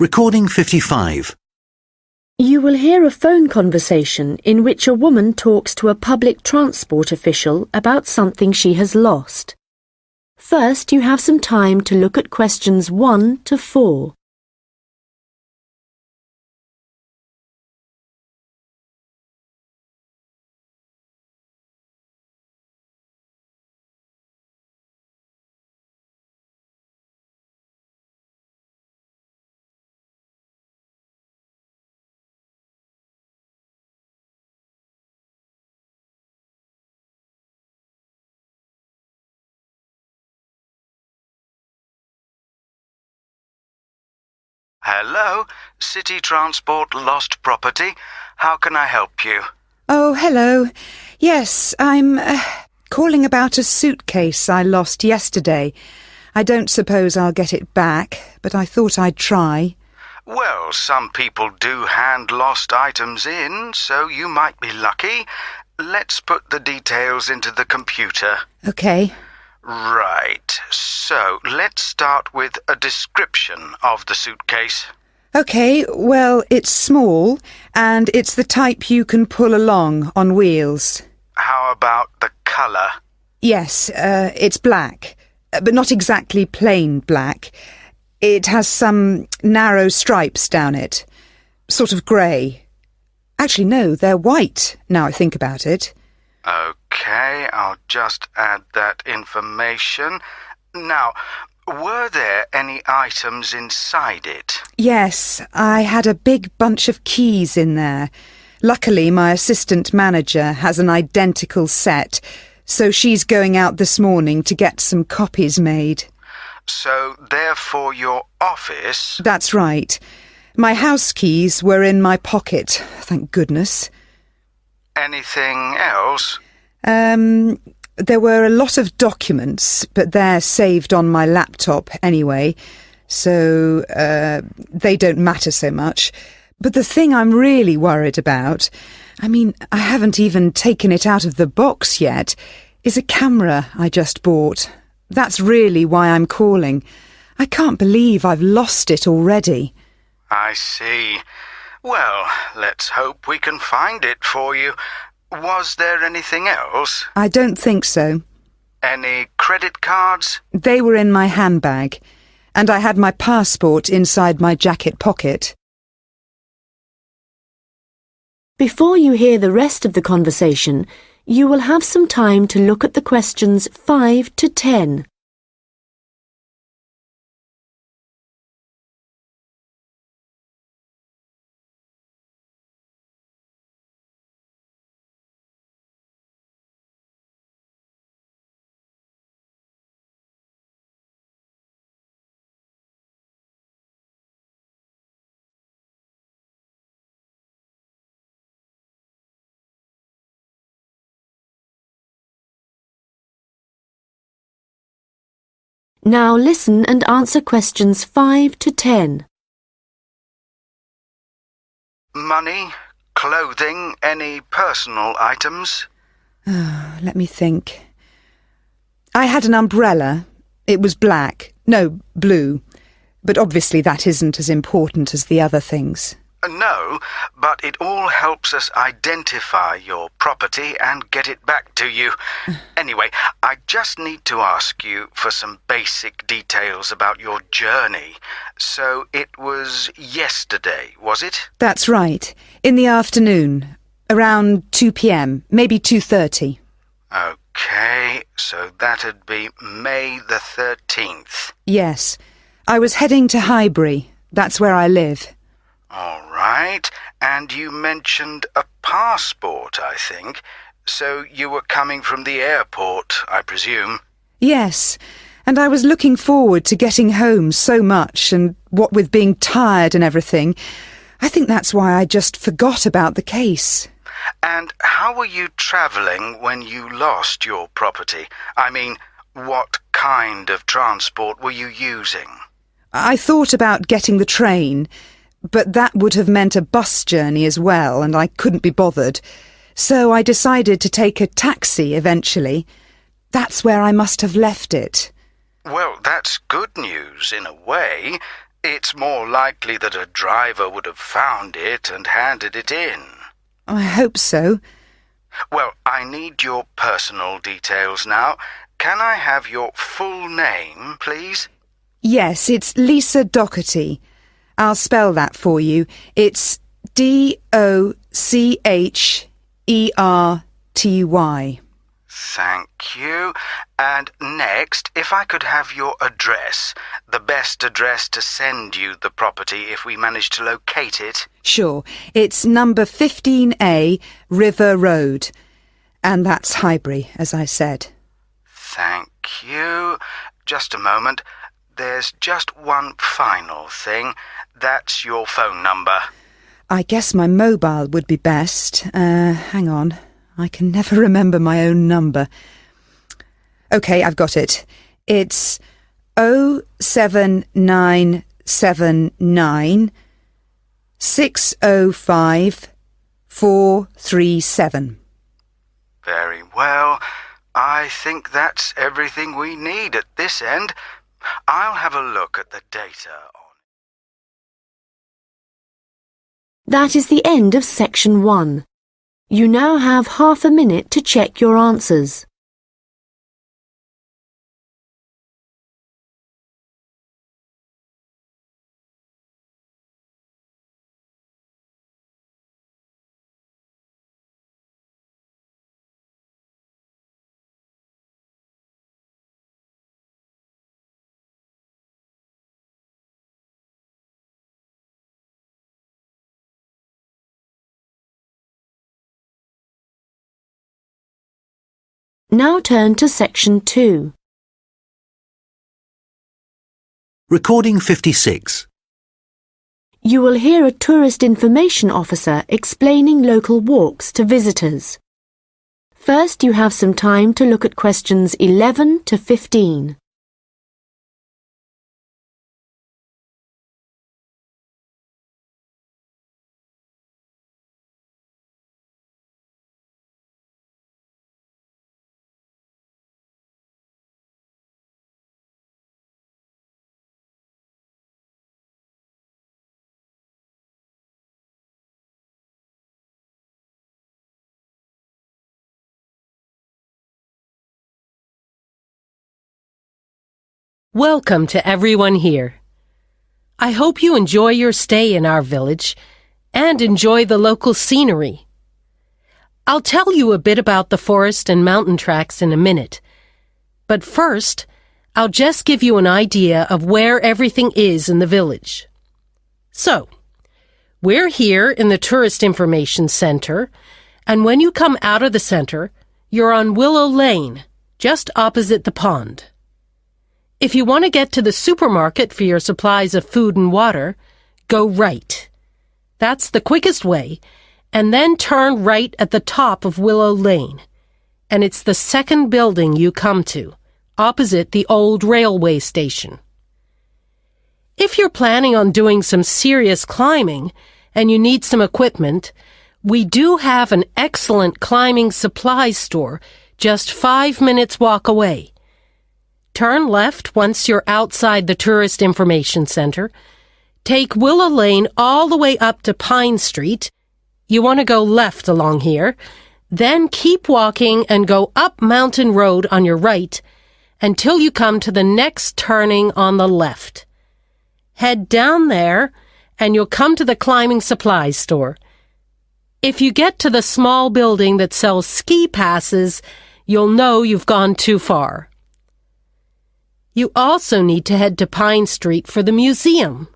Recording 55. You will hear a phone conversation in which a woman talks to a public transport official about something she has lost. First, you have some time to look at questions 1 to 4. Hello, City Transport Lost Property. How can I help you? Oh, hello. Yes, I'm calling about a suitcase I lost yesterday. I don't suppose I'll get it back, but I thought I'd try. Well, some people do hand lost items in, so you might be lucky. Let's put the details into the computer. OK. Right, so let's start with a description of the suitcase. OK, well, it's small, and it's the type you can pull along on wheels. How about the colour? Yes, it's black, but not exactly plain black. It has some narrow stripes down it, sort of grey. Actually, no, they're white, now I think about it. OK, I'll just add that information. Now, were there any items inside it? Yes, I had a big bunch of keys in there. Luckily, my assistant manager has an identical set, so she's going out this morning to get some copies made. So, therefore, your office... That's right. My house keys were in my pocket, thank goodness. Anything else? There were a lot of documents, but they're saved on my laptop anyway, so they don't matter so much. But the thing I'm really worried about, I haven't even taken it out of the box yet, is a camera I just bought. That's really why I'm calling. I can't believe I've lost it already. I see. Well, let's hope we can find it for you. Was there anything else? I don't think so. Any credit cards? They were in my handbag, and I had my passport inside my jacket pocket. Before you hear the rest of the conversation, you will have some time to look at the questions 5 to 10. Now listen and answer questions 5 to 10. Money, clothing, any personal items? Let me think. I had an umbrella. It was black. No, blue. But obviously that isn't as important as the other things. No, but it all helps us identify your property and get it back to you. Anyway, I just need to ask you for some basic details about your journey. So it was yesterday, was it? That's right. In the afternoon. Around 2 p.m, maybe 2:30. OK, so that'd be May the 13th. Yes. I was heading to Highbury. That's where I live. All right, and you mentioned a passport, I think. So you were coming from the airport, I presume? Yes, and I was looking forward to getting home so much, and what with being tired and everything, I think that's why I just forgot about the case. And how were you travelling when you lost your property? What kind of transport were you using? I thought about getting the train, but that would have meant a bus journey as well, and I couldn't be bothered. So I decided to take a taxi eventually. That's where I must have left it. Well, that's good news in a way. It's more likely that a driver would have found it and handed it in. I hope so. Well, I need your personal details now. Can I have your full name, please? Yes, it's Lisa Docherty. I'll spell that for you. It's Docherty. Thank you. And next, if I could have your address, the best address to send you the property if we manage to locate it. Sure, it's number 15A, River Road. And that's Highbury, as I said. Thank you. Just a moment. There's just one final thing. That's your phone number. I guess my mobile would be best. Hang on. I can never remember my own number. OK, I've got it. It's 07979 605 437. Very well. I think that's everything we need at this end. I'll have a look at the data on. That is the end of section 1. You now have half a minute to check your answers. Now turn to section 2. Recording 56. You will hear a tourist information officer explaining local walks to visitors. First, you have some time to look at questions 11 to 15. Welcome to everyone here. I hope you enjoy your stay in our village and enjoy the local scenery. I'll tell you a bit about the forest and mountain tracks in a minute, but first, I'll just give you an idea of where everything is in the village. So, we're here in the Tourist Information Center, and when you come out of the center, you're on Willow Lane, just opposite the pond. If you want to get to the supermarket for your supplies of food and water, go right. That's the quickest way, and then turn right at the top of Willow Lane. And it's the second building you come to, opposite the old railway station. If you're planning on doing some serious climbing and you need some equipment, we do have an excellent climbing supplies store just 5 minutes walk away. Turn left once you're outside the Tourist Information Center. Take Willow Lane all the way up to Pine Street. You want to go left along here. Then keep walking and go up Mountain Road on your right until you come to the next turning on the left. Head down there and you'll come to the climbing supplies store. If you get to the small building that sells ski passes, you'll know you've gone too far. You also need to head to Pine Street for the museum.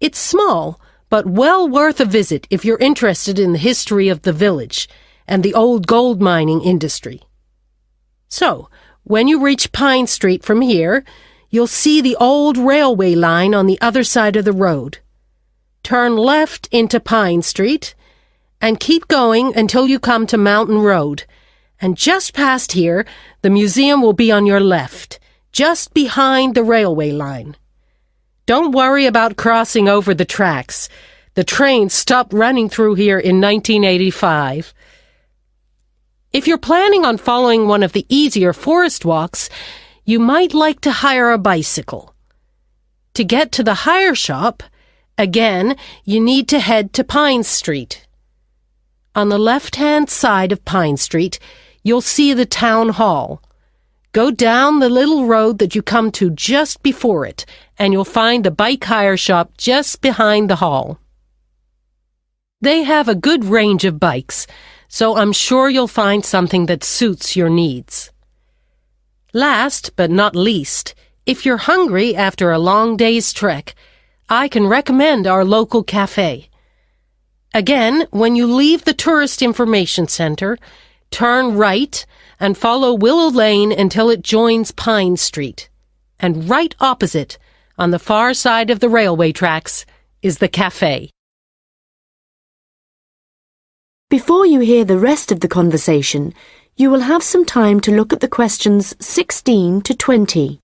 It's small, but well worth a visit if you're interested in the history of the village and the old gold mining industry. So, when you reach Pine Street from here, you'll see the old railway line on the other side of the road. Turn left into Pine Street and keep going until you come to Mountain Road. And just past here, the museum will be on your left, just behind the railway line. Don't worry about crossing over the tracks. The train stopped running through here in 1985. If you're planning on following one of the easier forest walks, you might like to hire a bicycle. To get to the hire shop, again, you need to head to Pine Street. On the left-hand side of Pine Street, you'll see the town hall. Go down the little road that you come to just before it, and you'll find the bike hire shop just behind the hall. They have a good range of bikes, so I'm sure you'll find something that suits your needs. Last but not least, if you're hungry after a long day's trek, I can recommend our local cafe. Again, when you leave the Tourist Information Center, turn right and follow Willow Lane until it joins Pine Street. And right opposite, on the far side of the railway tracks, is the cafe. Before you hear the rest of the conversation, you will have some time to look at the questions 16 to 20.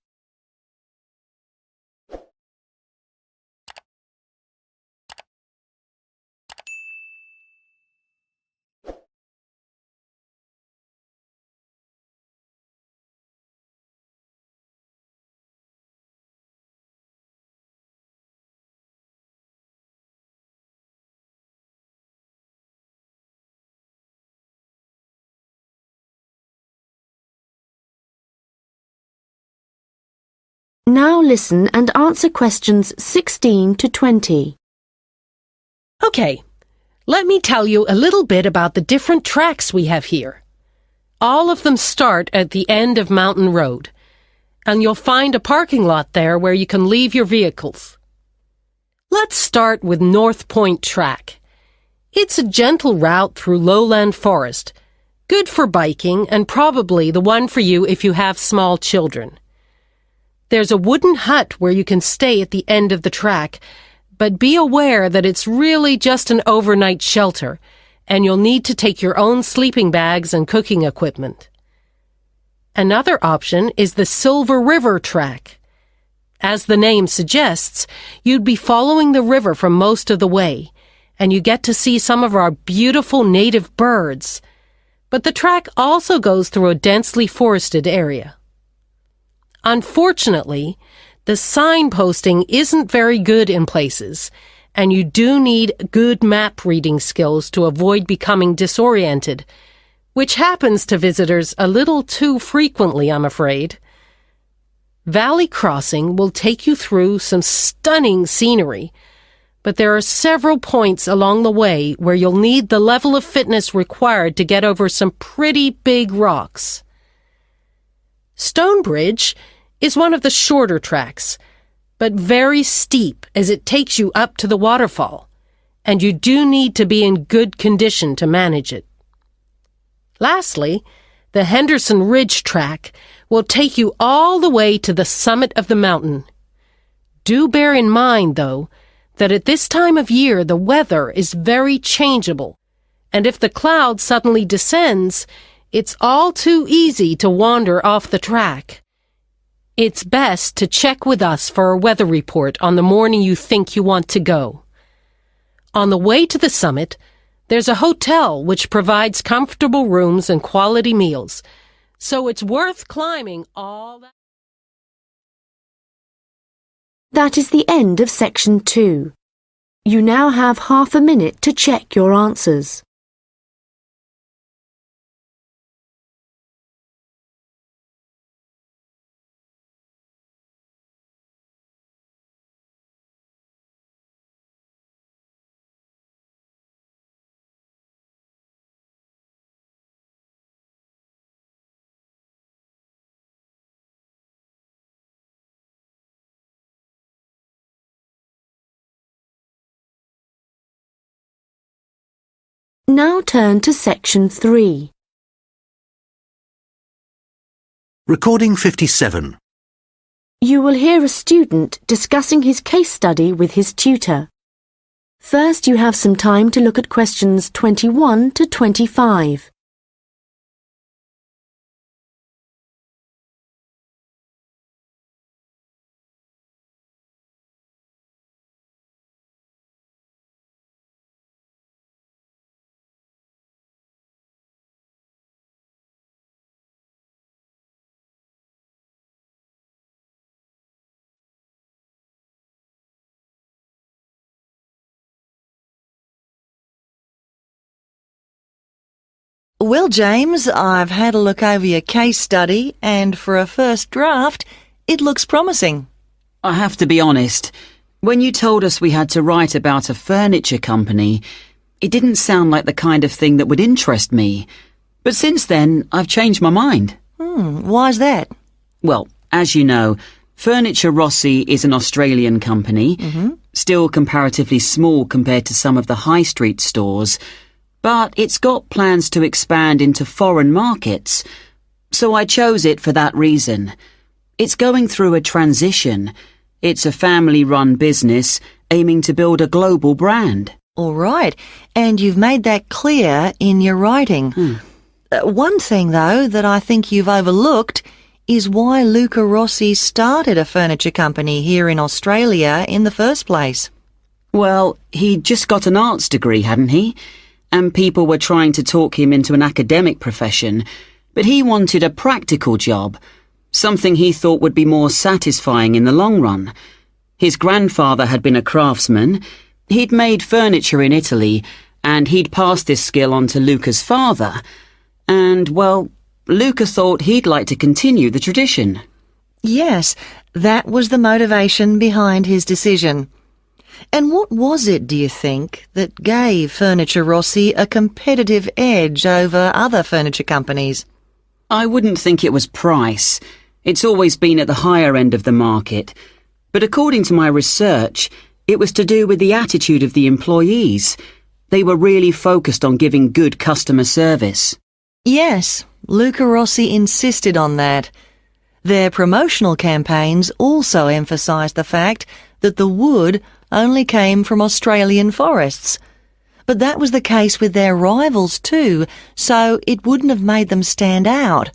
Now listen and answer questions 16 to 20. Okay, let me tell you a little bit about the different tracks we have here. All of them start at the end of Mountain Road, and you'll find a parking lot there where you can leave your vehicles. Let's start with North Point Track. It's a gentle route through lowland forest, good for biking and probably the one for you if you have small children. There's a wooden hut where you can stay at the end of the track, but be aware that it's really just an overnight shelter, and you'll need to take your own sleeping bags and cooking equipment. Another option is the Silver River Track. As the name suggests, you'd be following the river for most of the way, and you get to see some of our beautiful native birds. But the track also goes through a densely forested area. Unfortunately, the signposting isn't very good in places, and you do need good map reading skills to avoid becoming disoriented, which happens to visitors a little too frequently, I'm afraid. Valley Crossing will take you through some stunning scenery, but there are several points along the way where you'll need the level of fitness required to get over some pretty big rocks. Stonebridge is one of the shorter tracks, but very steep as it takes you up to the waterfall, and you do need to be in good condition to manage it. Lastly, the Henderson Ridge track will take you all the way to the summit of the mountain. Do bear in mind, though, that at this time of year the weather is very changeable, and if the cloud suddenly descends, it's all too easy to wander off the track. It's best to check with us for a weather report on the morning you think you want to go. On the way to the summit, there's a hotel which provides comfortable rooms and quality meals, so it's worth climbing all that. That is the end of section 2. You now have half a minute to check your answers. Now turn to section 3. Recording 57. You will hear a student discussing his case study with his tutor. First, you have some time to look at questions 21 to 25. Well, James, I've had a look over your case study, and for a first draft, it looks promising. I have to be honest. When you told us we had to write about a furniture company, it didn't sound like the kind of thing that would interest me. But since then, I've changed my mind. Why's that? Well, as you know, Furniture Rossi is an Australian company, still comparatively small compared to some of the high street stores, but it's got plans to expand into foreign markets, so I chose it for that reason. It's going through a transition. It's a family-run business aiming to build a global brand. All right, and you've made that clear in your writing. One thing, though, that I think you've overlooked is why Luca Rossi started a furniture company here in Australia in the first place. Well, he'd just got an arts degree, hadn't he? And people were trying to talk him into an academic profession, but he wanted a practical job, something he thought would be more satisfying in the long run. His grandfather had been a craftsman. He'd made furniture in Italy, and he'd passed this skill on to Luca's father. And, well, Luca thought he'd like to continue the tradition. Yes, that was the motivation behind his decision. And what was it, do you think, that gave Furniture Rossi a competitive edge over other furniture companies? I wouldn't think it was price. It's always been at the higher end of the market. But according to my research, it was to do with the attitude of the employees. They were really focused on giving good customer service. Yes, Luca Rossi insisted on that. Their promotional campaigns also emphasised the fact that the wood only came from Australian forests. But that was the case with their rivals too, so it wouldn't have made them stand out.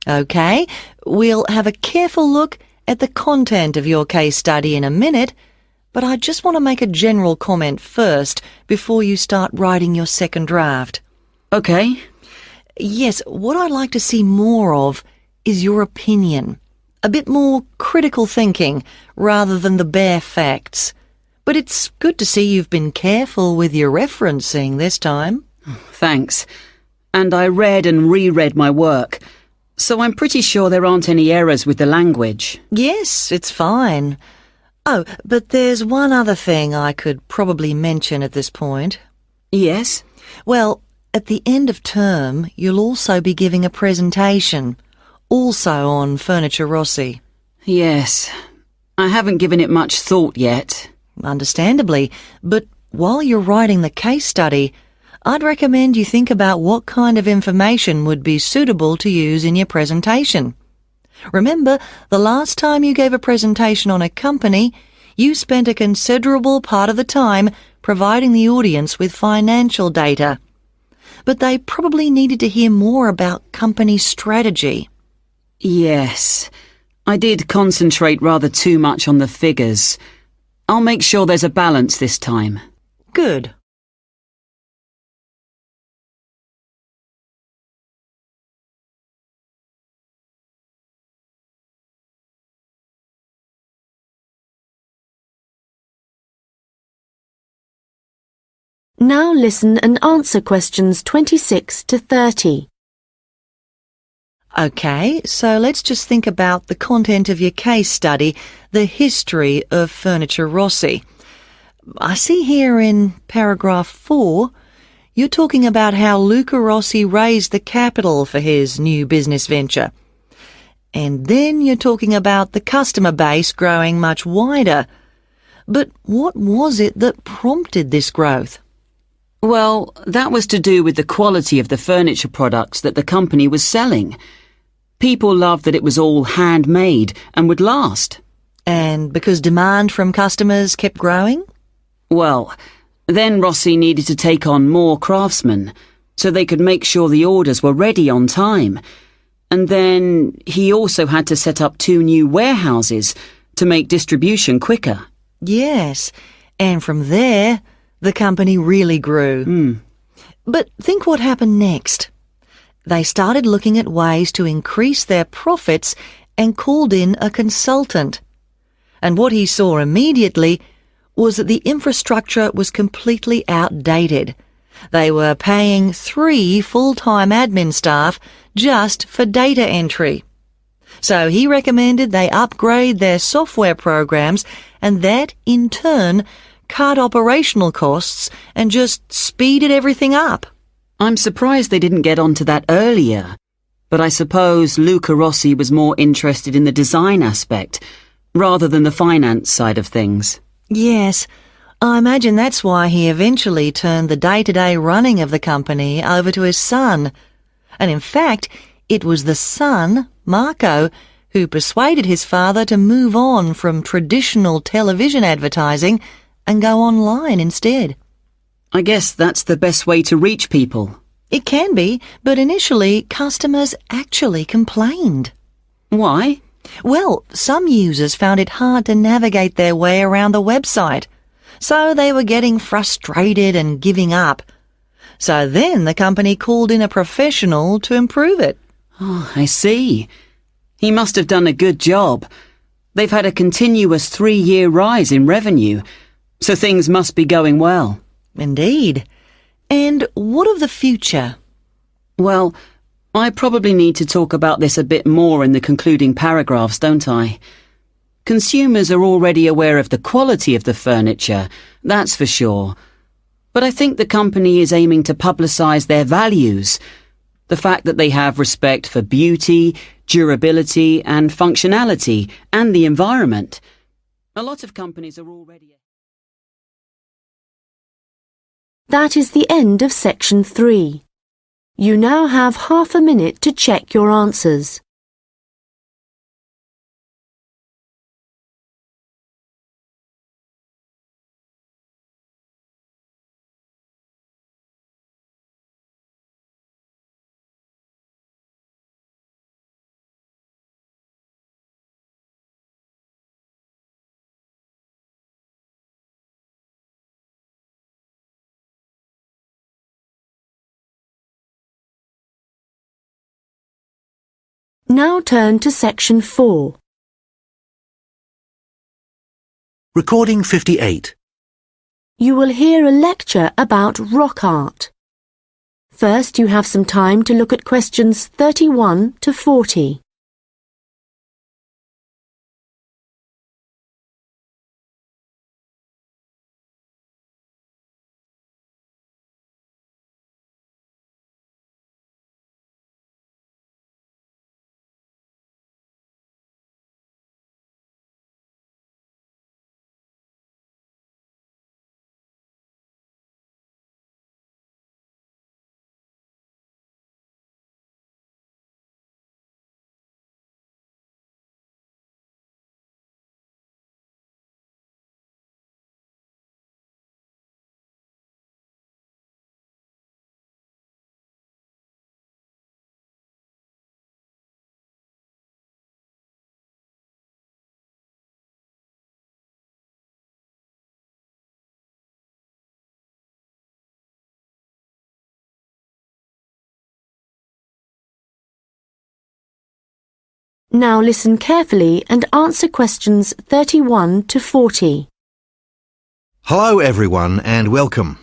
OK, we'll have a careful look at the content of your case study in a minute, but I just want to make a general comment first before you start writing your second draft. OK. Yes, what I'd like to see more of is your opinion. A bit more critical thinking rather than the bare facts. But it's good to see you've been careful with your referencing this time. Thanks. And I read and reread my work, so I'm pretty sure there aren't any errors with the language. Yes, it's fine. Oh, but there's one other thing I could probably mention at this point. Yes? Well, at the end of term, you'll also be giving a presentation, also on Furniture Rossi. Yes. I haven't given it much thought yet. Understandably, but while you're writing the case study, I'd recommend you think about what kind of information would be suitable to use in your presentation. Remember, the last time you gave a presentation on a company, you spent a considerable part of the time providing the audience with financial data. But they probably needed to hear more about company strategy. Yes. I did concentrate rather too much on the figures. I'll make sure there's a balance this time. Good. Now listen and answer questions 26 to 30. OK, so let's just think about the content of your case study, the history of Furniture Rossi. I see here in paragraph 4, you're talking about how Luca Rossi raised the capital for his new business venture. And then you're talking about the customer base growing much wider. But what was it that prompted this growth? Well, that was to do with the quality of the furniture products that the company was selling. People loved that it was all handmade and would last. And because demand from customers kept growing? Well, then Rossi needed to take on more craftsmen, so they could make sure the orders were ready on time. And then he also had to set up 2 new warehouses to make distribution quicker. Yes, and from there, the company really grew. But think what happened next. They started looking at ways to increase their profits and called in a consultant. And what he saw immediately was that the infrastructure was completely outdated. They were paying 3 full-time admin staff just for data entry. So he recommended they upgrade their software programs, and that, in turn, cut operational costs and just speeded everything up. I'm surprised they didn't get onto that earlier. But I suppose Luca Rossi was more interested in the design aspect, rather than the finance side of things. Yes, I imagine that's why he eventually turned the day-to-day running of the company over to his son. And in fact, it was the son, Marco, who persuaded his father to move on from traditional television advertising and go online instead. I guess that's the best way to reach people. It can be, but initially customers actually complained. Why? Well, some users found it hard to navigate their way around the website, so they were getting frustrated and giving up. So then the company called in a professional to improve it. Oh, I see. He must have done a good job. They've had a continuous 3-year rise in revenue, so things must be going well. Indeed. And what of the future? Well, I probably need to talk about this a bit more in the concluding paragraphs, don't I? Consumers are already aware of the quality of the furniture, that's for sure. But I think the company is aiming to publicise their values. The fact that they have respect for beauty, durability and functionality and the environment. A lot of companies are already... That is the end of section 3. You now have half a minute to check your answers. Now turn to section 4. Recording 58. You will hear a lecture about rock art. First, you have some time to look at questions 31 to 40. Now listen carefully and answer questions 31 to 40. Hello everyone and welcome.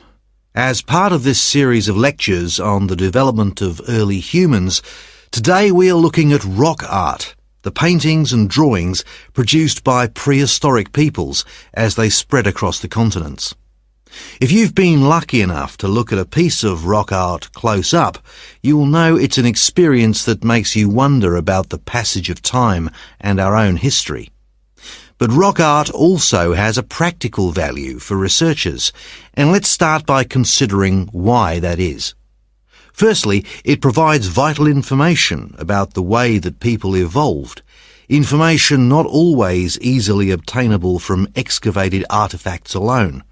As part of this series of lectures on the development of early humans, today we are looking at rock art, the paintings and drawings produced by prehistoric peoples as they spread across the continents. If you've been lucky enough to look at a piece of rock art close up, you will know it's an experience that makes you wonder about the passage of time and our own history. But rock art also has a practical value for researchers, and let's start by considering why that is. Firstly, it provides vital information about the way that people evolved, information not always easily obtainable from excavated artefacts alone.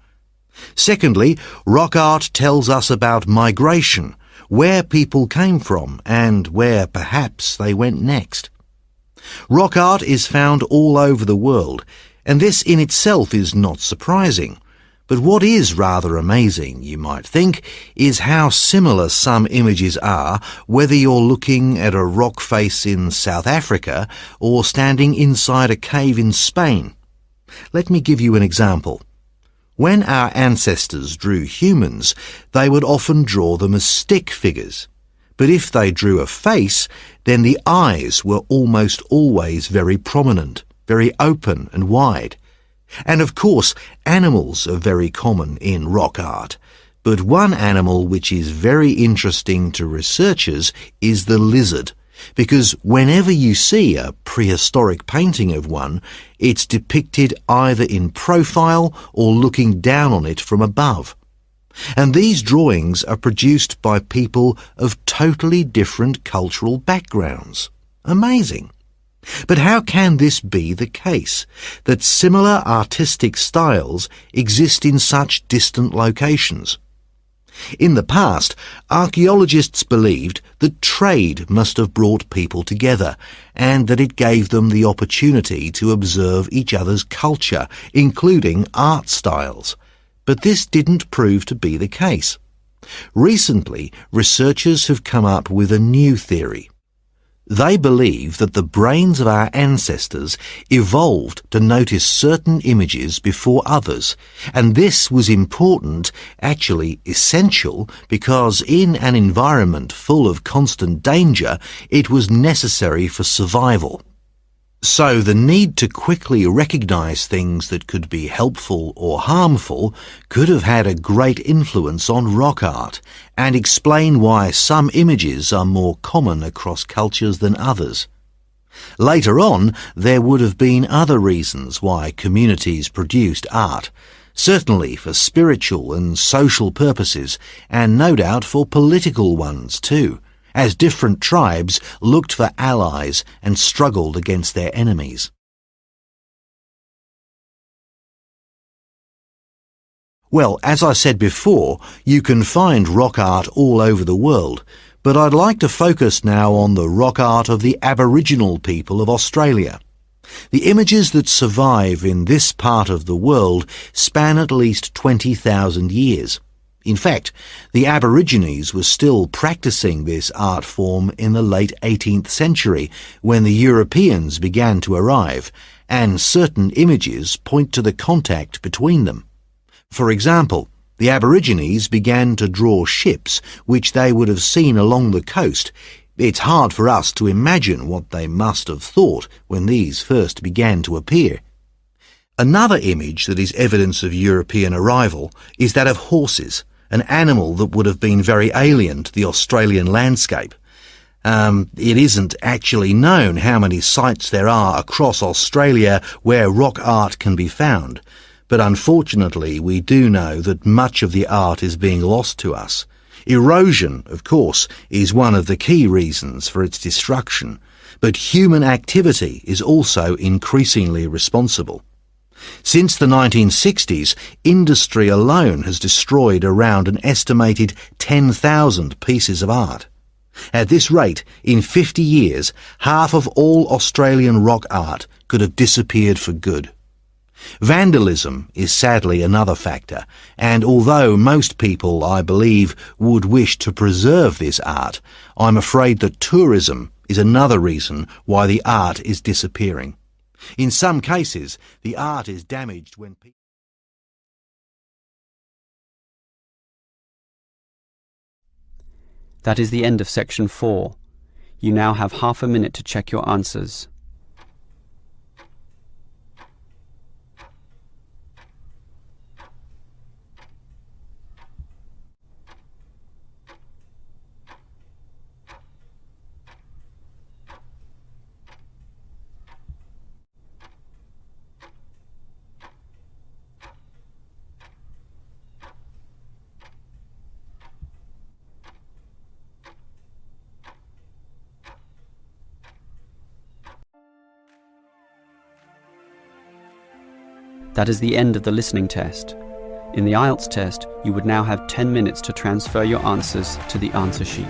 Secondly, rock art tells us about migration, where people came from and where perhaps they went next. Rock art is found all over the world, and this in itself is not surprising. But what is rather amazing, you might think, is how similar some images are, whether you're looking at a rock face in South Africa or standing inside a cave in Spain. Let me give you an example. When our ancestors drew humans, they would often draw them as stick figures. But if they drew a face, then the eyes were almost always very prominent, very open and wide. And of course, animals are very common in rock art. But one animal which is very interesting to researchers is the lizard, because whenever you see a prehistoric painting of one, it's depicted either in profile or looking down on it from above. And these drawings are produced by people of totally different cultural backgrounds. Amazing. But how can this be the case, that similar artistic styles exist in such distant locations? In the past, archaeologists believed that trade must have brought people together, and that it gave them the opportunity to observe each other's culture, including art styles. But this didn't prove to be the case. Recently, researchers have come up with a new theory. They believe that the brains of our ancestors evolved to notice certain images before others, and this was important, actually essential, because in an environment full of constant danger, it was necessary for survival. So the need to quickly recognize things that could be helpful or harmful could have had a great influence on rock art and explain why some images are more common across cultures than others. Later on, there would have been other reasons why communities produced art, certainly for spiritual and social purposes, and no doubt for political ones too, as different tribes looked for allies and struggled against their enemies. Well, as I said before, you can find rock art all over the world, but I'd like to focus now on the rock art of the Aboriginal people of Australia. The images that survive in this part of the world span at least 20,000 years. In fact, the Aborigines were still practicing this art form in the late 18th century when the Europeans began to arrive, and certain images point to the contact between them. For example, the Aborigines began to draw ships which they would have seen along the coast. It's hard for us to imagine what they must have thought when these first began to appear. Another image that is evidence of European arrival is that of horses, an animal that would have been very alien to the Australian landscape. It isn't actually known how many sites there are across Australia where rock art can be found, but unfortunately we do know that much of the art is being lost to us. Erosion, of course, is one of the key reasons for its destruction, but human activity is also increasingly responsible. Since the 1960s, industry alone has destroyed around an estimated 10,000 pieces of art. At this rate, in 50 years, half of all Australian rock art could have disappeared for good. Vandalism is sadly another factor, and although most people, I believe, would wish to preserve this art, I'm afraid that tourism is another reason why the art is disappearing. In some cases, the art is damaged when people... That is the end of section 4. You now have half a minute to check your answers. That is the end of the listening test. In the IELTS test, you would now have 10 minutes to transfer your answers to the answer sheet.